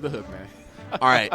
the hook, man. All right.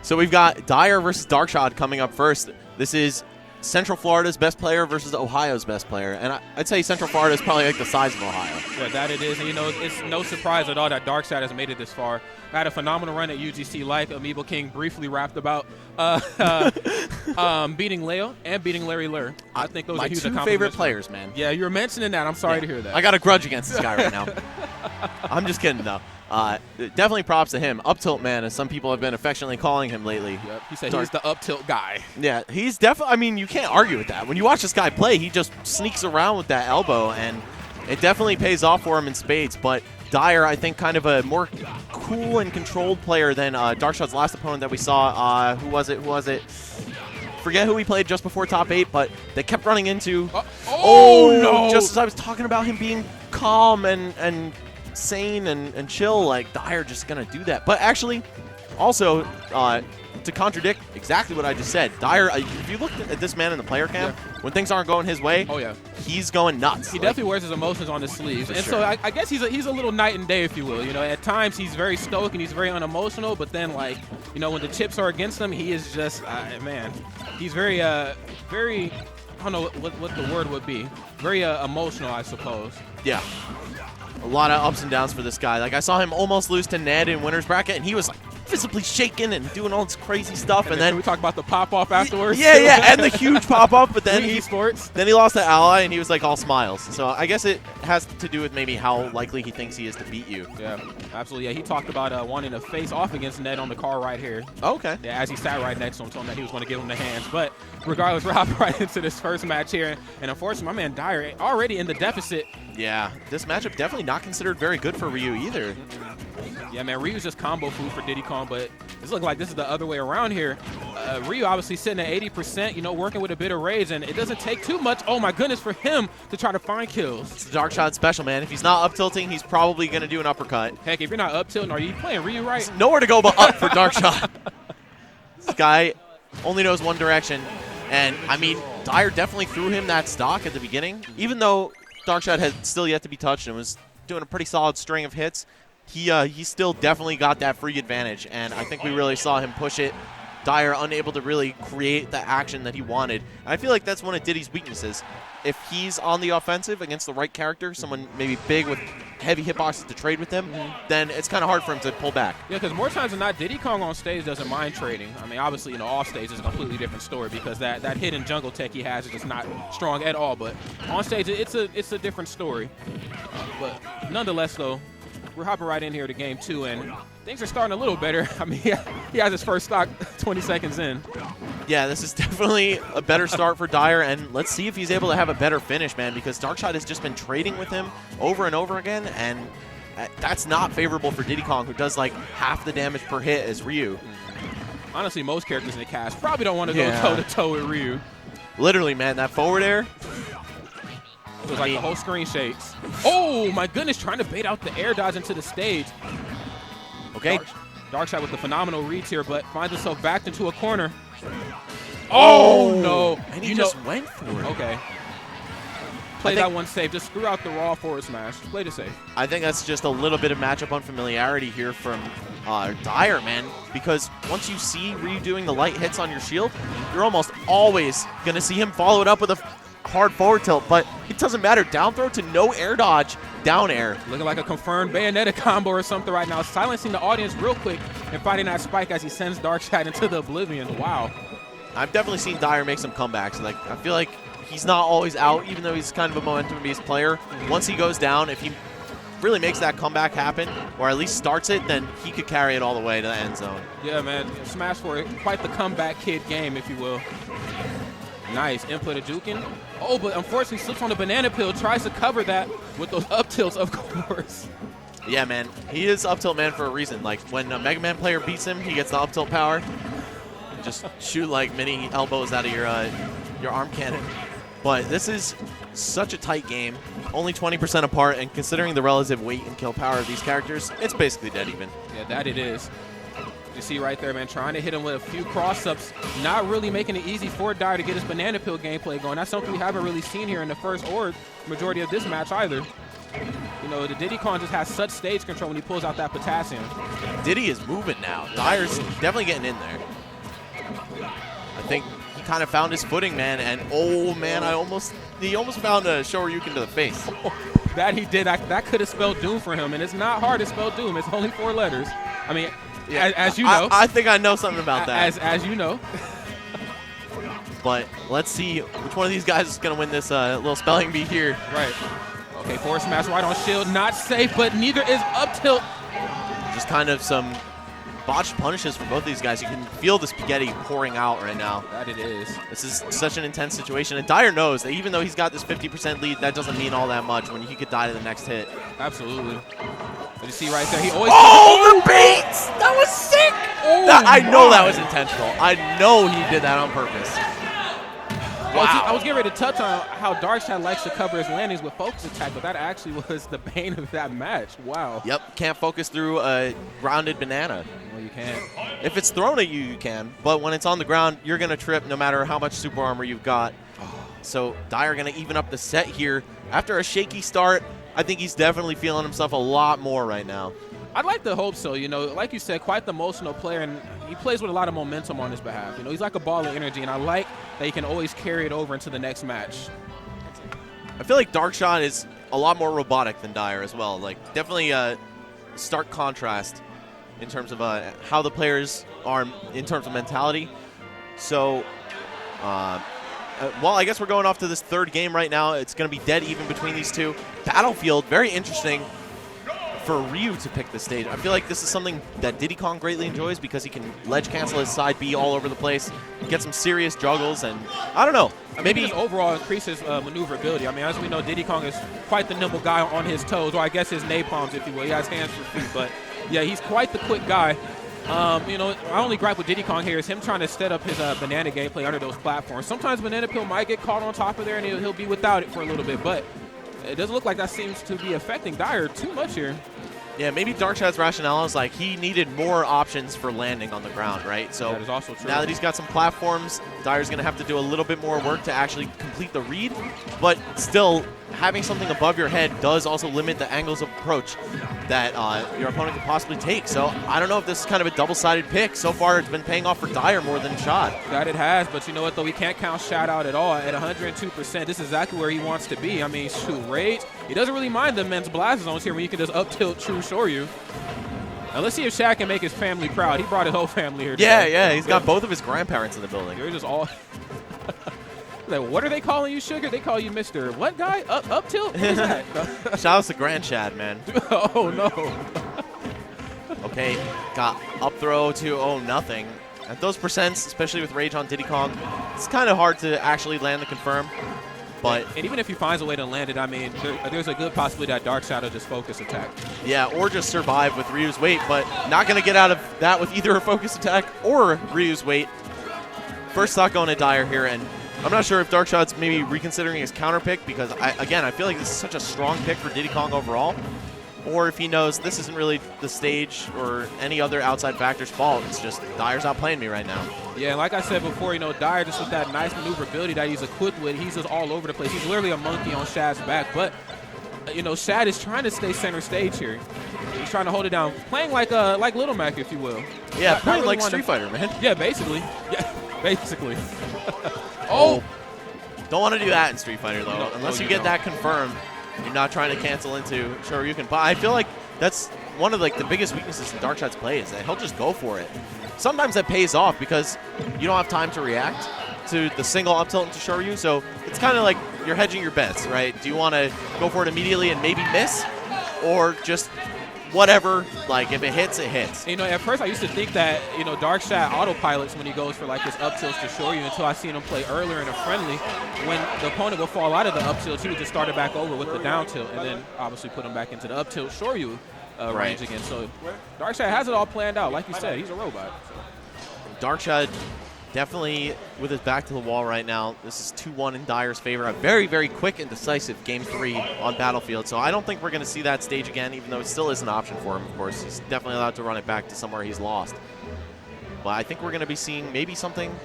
So we've got Dyer versus Darkshad coming up first. This is Central Florida's best player versus Ohio's best player. And I'd say Central Florida is probably like the size of Ohio. Yeah, that it is. And, it's no surprise at all that Darkshad has made it this far. Had a phenomenal run at UGC, like Amiibo King briefly rapped about, beating Leo and beating Larry Lur. I think those are huge accomplishments. My two favorite players, man. Yeah, you were mentioning that. I'm sorry to hear that. I got a grudge against this guy right now. I'm just kidding, though. Definitely props to him. Up tilt man, as some people have been affectionately calling him lately. Yep. He said he's the up tilt guy. Yeah, he's definitely, I mean, you can't argue with that. When you watch this guy play, he just sneaks around with that elbow, and it definitely pays off for him in spades. But Dyer, I think, kind of a more cool and controlled player than Darkshad's last opponent that we saw. Who was it? Forget who he played just before top 8, but they kept running into. No! Just as I was talking about him being calm and sane and chill, like Dyer just gonna do that. But actually, also to contradict exactly what I just said, Dyer, if you look at this man in the player cam, when things aren't going his way, he's going nuts. He definitely wears his emotions on his sleeves. And sure. so I guess he's a little night and day, if you will. At times he's very stoic and he's very unemotional, but then, like, when the chips are against him, he is just, man, he's very, very, I don't know what the word would be. Very emotional, I suppose. Yeah. A lot of ups and downs for this guy. Like, I saw him almost lose to Ned in winner's bracket, and he was like visibly shaking and doing all this crazy stuff. And then we talk about the pop-off afterwards. Yeah, and the huge pop-off. But then then he lost to Ally, and he was like all smiles. So I guess it has to do with maybe how likely he thinks he is to beat you. Yeah, absolutely. Yeah, he talked about wanting to face off against Ned on the car right here. Okay. Yeah, as he sat right next to him, told him that he was going to give him the hands. But regardless, we're hopping right into this first match here. And unfortunately, my man Dyer already in the deficit. Yeah, this matchup definitely not considered very good for Ryu either. Yeah, man, Ryu's just combo food for Diddy Kong, but it's looking like this is the other way around here. Ryu obviously sitting at 80%, working with a bit of rage, and it doesn't take too much, oh my goodness, for him to try to find kills. It's the Darkshad special, man. If he's not up tilting, he's probably going to do an uppercut. Heck, if you're not up tilting, are you playing Ryu right? There's nowhere to go but up for Darkshad. This guy only knows one direction, and, I mean, Dyer definitely threw him that stock at the beginning, even though Darkshad had still yet to be touched and was doing a pretty solid string of hits. He still definitely got that free advantage, and I think we really saw him push it. Dyer unable to really create the action that he wanted. And I feel like that's one of Diddy's weaknesses. If he's on the offensive against the right character, someone maybe big with heavy hitboxes to trade with him, then it's kind of hard for him to pull back. Yeah, because more times than not, Diddy Kong on stage doesn't mind trading. I mean, obviously, off stage is a completely different story because that hidden jungle tech he has is just not strong at all. But on stage, it's a different story. But nonetheless, though, we're hopping right in here to game 2, and things are starting a little better. I mean, he has his first stock 20 seconds in. Yeah, this is definitely a better start for Dyer, and let's see if he's able to have a better finish, man, because Darkshad has just been trading with him over and over again, and that's not favorable for Diddy Kong, who does like half the damage per hit as Ryu. Honestly, most characters in the cast probably don't want to go toe-to-toe with Ryu. Literally, man, that forward air. It was like the whole screen shakes. Oh, my goodness, trying to bait out the air dodge into the stage. Okay. Darkshad with the phenomenal reads here, but finds himself backed into a corner. Oh, no. And he just went for it. Okay. Play that one safe. Just screw out the raw forward smash. Play the safe. I think that's just a little bit of matchup unfamiliarity here from Dyer, man, because once you see Ryu doing the light hits on your shield, you're almost always going to see him follow it up with a hard forward tilt, but it doesn't matter. Down throw to no air dodge, down air. Looking like a confirmed Bayonetta combo or something right now. Silencing the audience real quick and fighting that spike as he sends Darkshad into the oblivion. Wow. I've definitely seen Dyer make some comebacks. Like, I feel like he's not always out, even though he's kind of a momentum-based player. Once he goes down, if he really makes that comeback happen, or at least starts it, then he could carry it all the way to the end zone. Yeah, man. Smash for it. Quite the comeback kid game, if you will. Nice. Input of Jukin. Oh, but unfortunately slips on the banana peel. Tries to cover that with those up tilts, of course. Yeah, man. He is up tilt man for a reason. Like, when a Mega Man player beats him, he gets the up tilt power. Just shoot like mini elbows out of your arm cannon. But this is such a tight game. Only 20% apart, and considering the relative weight and kill power of these characters, it's basically dead even. Yeah, that it is. You see right there, man, trying to hit him with a few cross-ups, not really making it easy for Dyer to get his banana peel gameplay going. That's something we haven't really seen here in the first or majority of this match either. You know, the Diddy Kong just has such stage control when he pulls out that potassium. Diddy is moving now. Dyer's definitely getting in there. I think he kind of found his footing, man. And oh man, he almost found a Shoryuken to the face. That he did. That could have spelled doom for him, and it's not hard to spell doom. It's only 4 letters. I mean, yeah, as you know. I think I know something about that. As you know. But let's see which one of these guys is going to win this little spelling bee here. Right. Okay, forward smash right on shield. Not safe, but neither is up tilt. Just kind of some botched punishes for both these guys. You can feel the spaghetti pouring out right now. That it is. This is such an intense situation. And Dyer knows that even though he's got this 50% lead, that doesn't mean all that much when he could die to the next hit. Absolutely. Did you see right there? He always. Oh, the baits! That was sick! Oh, I know that was intentional. I know he did that on purpose. Wow. I was getting ready to touch on how Darkshad likes to cover his landings with focus attack, but that actually was the bane of that match. Wow. Yep, can't focus through a grounded banana. Well, you can't. If it's thrown at you, you can. But when it's on the ground, you're going to trip no matter how much super armor you've got. So Dyer going to even up the set here. After a shaky start, I think he's definitely feeling himself a lot more right now. I'd like to hope so. You know, like you said, quite the emotional player, and he plays with a lot of momentum on his behalf. You know, he's like a ball of energy, and I like that he can always carry it over into the next match. I feel like Darkshad is a lot more robotic than Dyer as well. Like, definitely a stark contrast in terms of how the players are in terms of mentality. So, well, I guess we're going off to this third game right now. It's going to be dead even between these two. Battlefield, very interesting for Ryu to pick the stage. I feel like this is something that Diddy Kong greatly enjoys because he can ledge cancel his side B all over the place, get some serious juggles, and I don't know. Maybe just overall increases maneuverability. I mean, as we know, Diddy Kong is quite the nimble guy on his toes, or I guess his napalms, if you will. He has hands for feet, but yeah, he's quite the quick guy. You know, my only gripe with Diddy Kong here is him trying to set up his banana gameplay under those platforms. Sometimes Banana Peel might get caught on top of there, and he'll be without it for a little bit, but it doesn't look like that seems to be affecting Dyer too much here. Yeah, maybe Darkshad's rationale is like he needed more options for landing on the ground, right? So that is also true. Now that he's got some platforms, Dyer's going to have to do a little bit more work to actually complete the read. But still, having something above your head does also limit the angles of approach that your opponent could possibly take. So I don't know if this is kind of a double-sided pick. So far, it's been paying off for Dyer more than Shad. That it has, but you know what, though? We can't count Shad out at all. At 102%, this is exactly where he wants to be. I mean, shoot, Rage, he doesn't really mind the men's blast zones here when you can just up-tilt True Shoryu. Now, let's see if Shad can make his family proud. He brought his whole family here today. Yeah, he's got both of his grandparents in the building. They're just all... Like, what are they calling you, Sugar? They call you Mr. What guy? Up tilt? What is that? Shout out to Grand Shad, man. Oh, no. Okay, got up throw to nothing. At those percents, especially with Rage on Diddy Kong, it's kind of hard to actually land the confirm. But and even if he finds a way to land it, I mean, there's a good possibility that Darkshad will just focus attack. Yeah, or just survive with Ryu's weight, but not going to get out of that with either a focus attack or Ryu's weight. First stock going to Dyer here, and I'm not sure if Darkshad's maybe reconsidering his counter pick because, I feel like this is such a strong pick for Diddy Kong overall. Or if he knows this isn't really the stage or any other outside factor's fault. It's just Dyer's outplaying me right now. Yeah, and like I said before, you know, Dyer just with that nice maneuverability that he's equipped with, he's just all over the place. He's literally a monkey on Shad's back. But, you know, Shad is trying to stay center stage here. He's trying to hold it down, playing like Little Mac, if you will. Yeah, playing like Street Fighter, man. Yeah, basically. Yeah, basically. Oh. Don't want to do that in Street Fighter, though. Unless you get that confirmed, you're not trying to cancel into Shoryuken. But I feel like that's one of like the biggest weaknesses in Darkshad's play is that he'll just go for it. Sometimes that pays off because you don't have time to react to the single up tilt into Shoryu. So it's kind of like you're hedging your bets, right? Do you want to go for it immediately and maybe miss? Or just whatever, like if it hits, it hits. You know, at first I used to think that, you know, Darkshad autopilots when he goes for like his up tilts to Shoryu until I seen him play earlier in a friendly. When the opponent would fall out of the up tilt, he would just start it back over with the down tilt and then obviously put him back into the up tilt Shoryu range again. So Darkshad has it all planned out. Like you said, he's a robot. So. Darkshad definitely with his back to the wall right now. This is 2-1 in Dyer's favor. A very, very quick and decisive Game 3 on Battlefield. So I don't think we're going to see that stage again, even though it still is an option for him, of course. He's definitely allowed to run it back to somewhere he's lost. But I think we're going to be seeing maybe something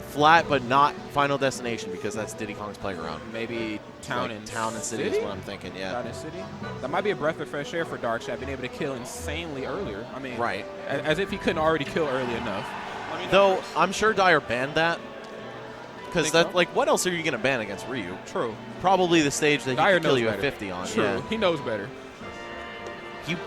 flat, but not Final Destination because that's Diddy Kong's playground. Maybe Town and City is what I'm thinking. Yeah. Town and City. That might be a breath of fresh air for Darkshad, being able to kill insanely earlier. I mean, right. As if he couldn't already kill early enough. Though I'm sure Dyer banned that. Because that, so? like, what else are you going to ban against Ryu? True. Probably the stage that Dyer he could kill you better. at 50 on. True. Yeah. He knows better.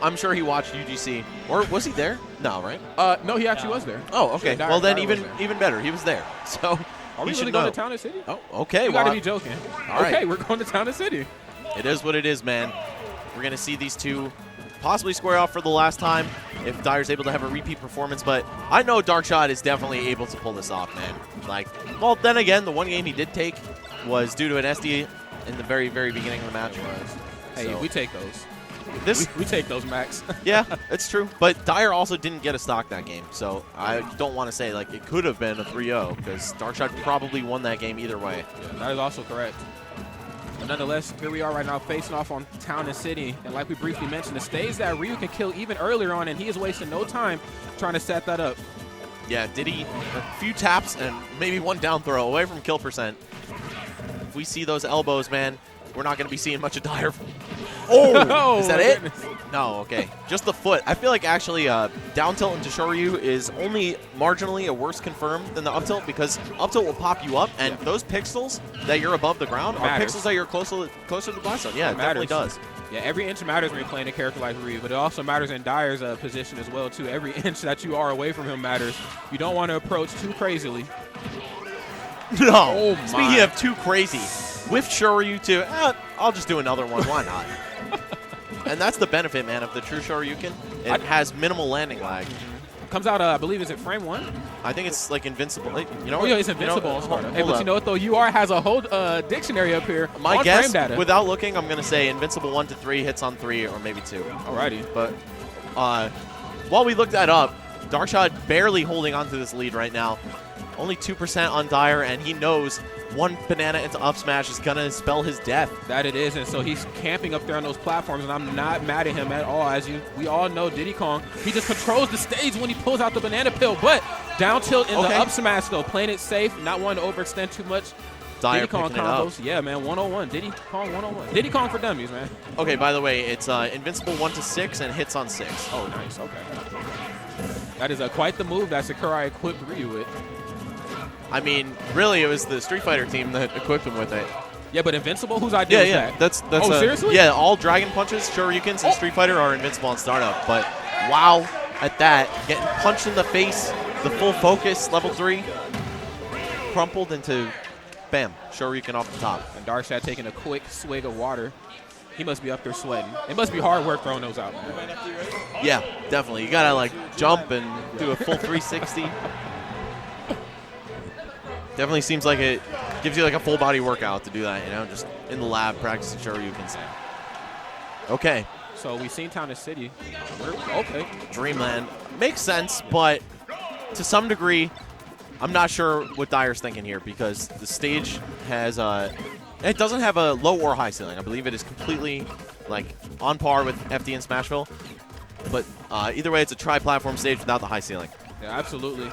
I'm sure he watched UGC. Or was he there? No, right? No, he actually was there. Oh, okay. Dyer- well, then Dyer even better. He was there. So Are we he really should going know. to Town and City? Oh, okay. You got to be joking. All right. Okay, we're going to Town and City. It is what it is, man. We're going to see these two possibly square off for the last time if Dyer's able to have a repeat performance. But I know Darkshad is definitely able to pull this off, man. Like, well, then again, the one game he did take was due to an SD in the very, very beginning of the match. Hey, So, we take those. this, We take those, Max. yeah, it's true. But Dyer also didn't get a stock that game. So I don't want to say, like, it could have been a 3-0 because Darkshad probably won that game either way. Yeah, that is also correct. But nonetheless, here we are right now facing off on Town and City. And like we briefly mentioned, the stage that Ryu can kill even earlier on, and he is wasting no time trying to set that up. Yeah, Diddy, a few taps and maybe one down throw away from kill percent. If we see those elbows, man, we're not going to be seeing much of Dyer. Oh, is that it? Goodness. No, okay. Just the foot. I feel like actually down tilt into Shoryu is only marginally a worse confirm than the up tilt because up tilt will pop you up, and those pixels that you're above the ground are Matters. pixels that you're closer to the blast zone. Yeah, it definitely does. Yeah, every inch matters when you're playing a character like Ryu, but it also matters in Dyer's position as well, too. Every inch that you are away from him matters. You don't want to approach too crazily. No. Oh, my. Speaking of too crazy, with Shoryu too, I'll just do another one. Why not? And that's the benefit, man, of the true Shoryuken. It has minimal landing lag. Comes out, I believe, is it frame 1? I think it's like invincible. Like, you know Oh, what? yeah, it's invincible on hold Sparta. Hey, but up. you know what, though? UR has a whole dictionary up here My on guess, frame data. without looking, I'm going to say invincible 1 to 3, hits on 3, or maybe 2. Alrighty. But while we look that up, Darkshad barely holding on to this lead right now. Only 2% on Dyer, and he knows one banana into up smash is going to spell his death. That it is, and so he's camping up there on those platforms, and I'm not mad at him at all. We all know Diddy Kong, he just controls the stage when he pulls out the banana pill, but down tilt in the up smash, though, playing it safe, not wanting to overextend too much. Dyer Diddy Kong picking it up. combos. Yeah, man, 101. Diddy Kong 101. Diddy Kong for dummies, man. Okay, by the way, it's invincible 1 to 6 and hits on 6. Oh, nice. Okay. That is quite the move that Sakurai equipped Ryu with. I mean, really, it was the Street Fighter team that equipped him with it. Yeah, but invincible, whose idea was that? That's seriously? Yeah, all Dragon Punches, Shoryukens, and Street Fighter are invincible on startup. But wow, at that, getting punched in the face, the full focus, level 3, crumpled into, bam, Shoryuken off the top. And Darkshad taking a quick swig of water. He must be up there sweating. It must be hard work throwing those out, man. Yeah, definitely. You gotta like jump and do a full 360. Definitely seems like it gives you like a full body workout to do that, you know, just in the lab practicing Shoryukens. Okay. So we've seen Town and City. Okay. Dreamland. Makes sense, but to some degree, I'm not sure what Dyer's thinking here because the stage has it doesn't have a low or high ceiling. I believe it is completely like on par with FD and Smashville. But either way, it's a tri-platform stage without the high ceiling. Yeah, absolutely.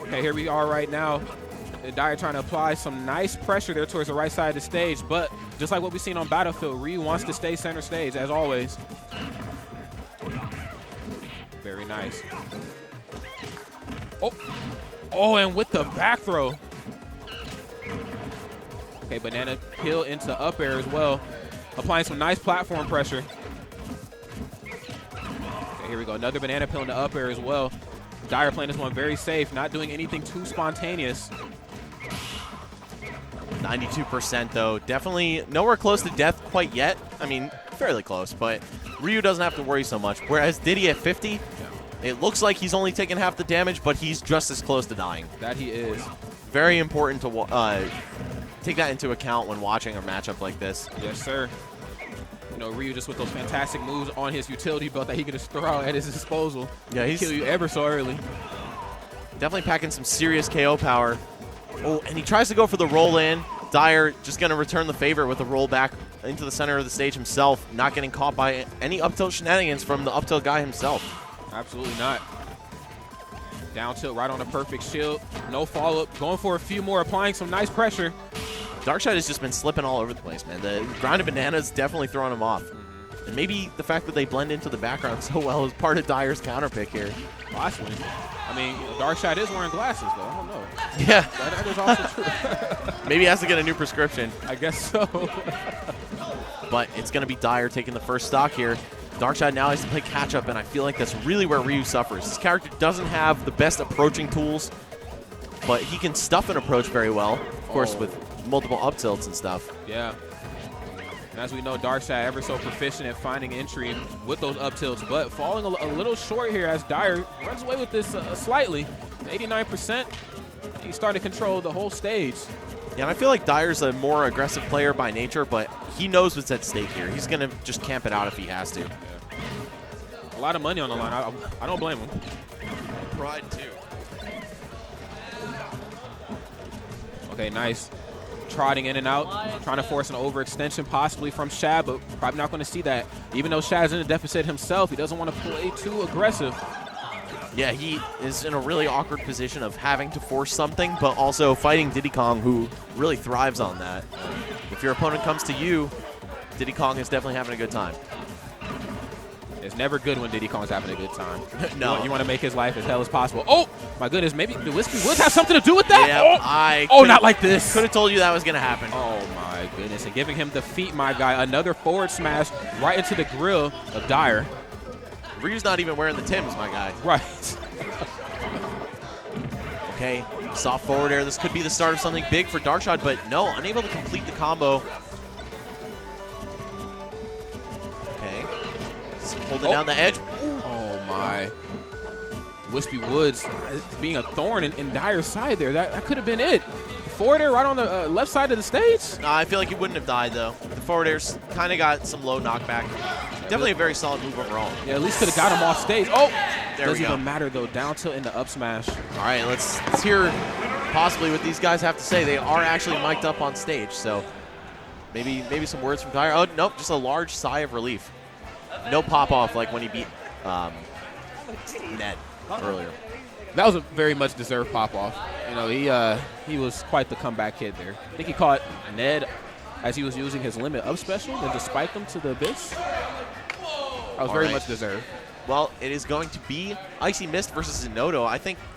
Okay, here we are right now. Dyer trying to apply some nice pressure there towards the right side of the stage, but just like what we've seen on Battlefield, Ryu wants to stay center stage, as always. Very nice. Oh, and with the back throw. Okay, banana peel into up air as well, applying some nice platform pressure. Okay, here we go, another banana peel into up air as well. Dyer playing this one very safe, not doing anything too spontaneous. 92% though, definitely nowhere close to death quite yet. I mean, fairly close, but Ryu doesn't have to worry so much. Whereas Diddy at 50, it looks like he's only taking half the damage, but he's just as close to dying. That he is. Very important to take that into account when watching a matchup like this. Yes, sir. You know, Ryu just with those fantastic moves on his utility belt that he can just throw out at his disposal. Yeah, he's kill you ever so early. Definitely packing some serious KO power. Oh, and he tries to go for the roll in. Dyer just going to return the favor with a roll back into the center of the stage himself, not getting caught by any up tilt shenanigans from the up tilt guy himself. Absolutely not. Down tilt right on the perfect shield. No follow-up. Going for a few more, applying some nice pressure. Darkshad has just been slipping all over the place, man. The grounded banana is definitely throwing him off. And maybe the fact that they blend into the background so well is part of Dyer's counter pick here. Possibly. I mean, Darkshad is wearing glasses, though. I don't know. Yeah. That is also true. Maybe he has to get a new prescription. I guess so. But it's going to be Dyer taking the first stock here. Darkshad now has to play catch-up, and I feel like that's really where Ryu suffers. This character doesn't have the best approaching tools, but he can stuff an approach very well, of course, with multiple up tilts and stuff. Yeah. And as we know, Darkshad ever so proficient at finding entry with those up tilts, but falling a little short here as Dyer runs away with this slightly. 89%. He's starting to control the whole stage. Yeah, and I feel like Dyer's a more aggressive player by nature, but he knows what's at stake here. He's going to just camp it out if he has to. A lot of money on the line. I don't blame him. Pride, too. Okay, nice. Trotting in and out, trying to force an overextension possibly from Shad, but probably not going to see that. Even though Shad's in a deficit himself, he doesn't want to play too aggressive. Yeah, he is in a really awkward position of having to force something, but also fighting Diddy Kong, who really thrives on that. If your opponent comes to you, Diddy Kong is definitely having a good time. It's never good when Diddy Kong's having a good time. No. You want to make his life as hell as possible. Oh, my goodness. Maybe the Wispy Woods have something to do with that? Yeah, not like this. Could have told you that was going to happen. Oh, my goodness. And giving him the feet, my guy. Another forward smash right into the grill of Dyer. Ryu's not even wearing the Timbs, my guy. Right. Okay, soft forward air. This could be the start of something big for Darkshad, but no, unable to complete the combo. Okay. Holding down the edge. Oh, my. Wispy Woods being a thorn in Dyer's side there. That could have been it. Forward air right on the left side of the stage? I feel like he wouldn't have died, though. The forward air's kind of got some low knockback. Definitely a very solid move overall. Yeah, at least could have got him off stage. Oh! There we Doesn't go. even matter, though. Down tilt in the up smash. All right, let's hear possibly what these guys have to say. They are actually mic'd up on stage, so maybe some words from Dyer. Oh, nope, just a large sigh of relief. No pop-off like when he beat Ned earlier. That was a very much deserved pop-off. You know, he was quite the comeback kid there. I think he caught Ned as he was using his limit up special and just spiked him to the abyss. That was very much deserved. Well, it is going to be Icy Mist versus Inoto. I think